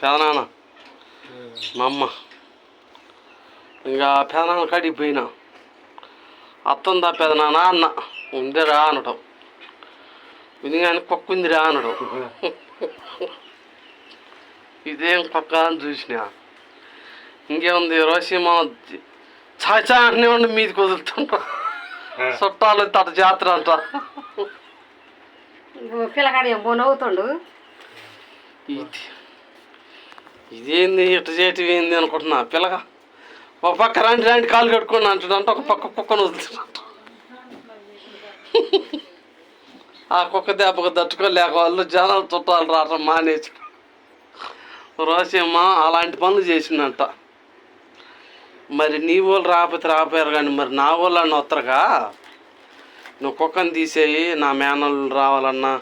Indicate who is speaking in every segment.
Speaker 1: పెదనాన్న మా అమ్మ ఇంకా పెదనాన్న కాడికి పోయినా అత్తందా పెదనాన్న అన్న ఉందిరా అనడం ఇది కానీ కుక్క ఉందిరా అనడం ఇదేం కుక్క అని చూసినా ఇంకేముంది రోషిమా చాచా అనే ఉండి మీది కుదురుతుంటా చుట్టాలు తట జాతర అంట
Speaker 2: పిల్లగాడు ఏం నవ్వుతుండు
Speaker 1: ఇదేంది ఇట్ట చేయటం ఏంది అనుకుంటున్నా పిల్లగా ఒక పక్క రాంటి రాంటి కాలు కట్టుకుని అంటుందంట ఒక పక్క కుక్కను వదులుతున్నట్ట ఆ కుక్క దెబ్బకు తట్టుకోలేక వాళ్ళు జనాలు చుట్టాలు రావటం మానేసి రోషమ్మ అలాంటి పనులు చేసిందంట. మరి నీ వాళ్ళు రాపోయారు కానీ మరి నా వాళ్ళు అన్న వస్తారుగా నువ్వు కుక్కను తీసేయి నా మేనోళ్ళు రావాలన్నా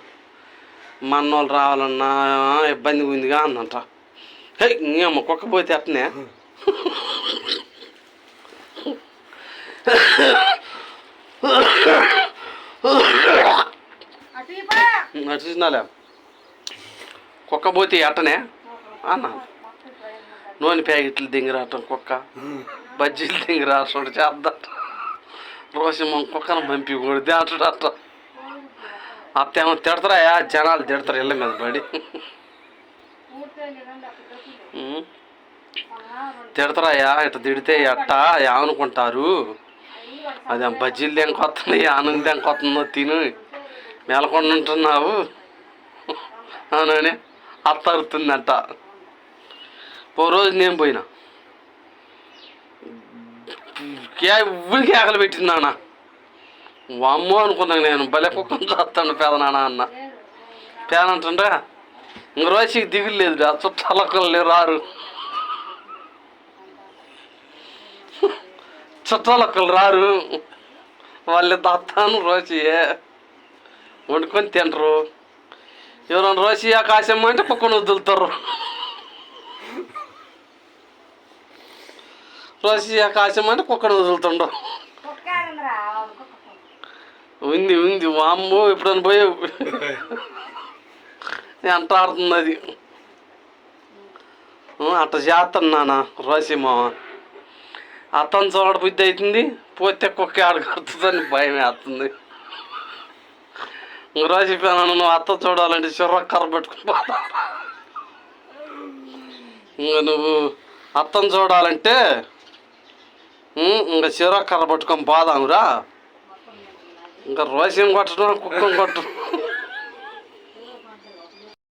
Speaker 1: మన్నోళ్ళు రావాలన్నా ఇబ్బందిగా ఉందిగా అందంట. హే ఇంకేమో కుక్క పోతే అట్టనే అటు చూసినాలే కుక్క పోతే అట్టనే అన్న నూనె ప్యాకెట్లు దింగిరాటం కుక్క బజ్జీలు దింగిరాటం చేద్దాం రోజు కుక్కను పంపి కొడితే అట్ట అత్తేమో తిడతారా జనాలు తిడతారు ఇళ్ళ మీద పడి తిడతారాయా ఇట్లా తిడితే ఎట్టా ఏమనుకుంటారు అదే బజ్జీలు దెంకొస్తున్నాయి ఆనందం దెంకొస్తుందో తిని మేలకుండా ఉంటున్నావు అవునని అత్త అరుతుందంట. ఓ రోజు నేను పోయినా ఊరికి ఆకలి పెట్టిందానా అమ్మో అనుకున్నాను నేను భలే కుక్కను చూస్తాను పేదనాన్న అన్న పేదంటుండ్రా ఇంక రోజుకి దిగులు లేదు చుట్టాలొక్కరు రారు చుట్టాలొక్కరు రారు వాళ్ళు దత్తాను రోజు వండుకొని తింటారు. ఎవరైనా రోజు ఆకాశం అంటే కుక్కను వదులుతారు రోజు ఆకాశం అంటే కుక్కను వదులుతుండ్రు. ఉంది ఉంది వామ్మో ఎప్పుడైనా పోయావు ఎంత ఆడుతుంది అది అట్ట చేస్తాను నాన్న రోసిమా అత్తను చూడ బుద్ధి అవుతుంది పోతే కుక్క ఆడగడుతుందని భయం వేస్తుంది. రోసిపోయాను నువ్వు అత్త చూడాలంటే చిర్ర కర్ర పెట్టుకుని పోతా ఇంకా నువ్వు అత్తను చూడాలంటే ఇంకా చిర్ర కర్ర పట్టుకొని పోదామురా ఇంకా రోసిం కొట్టడం కుక్కను కొట్టడం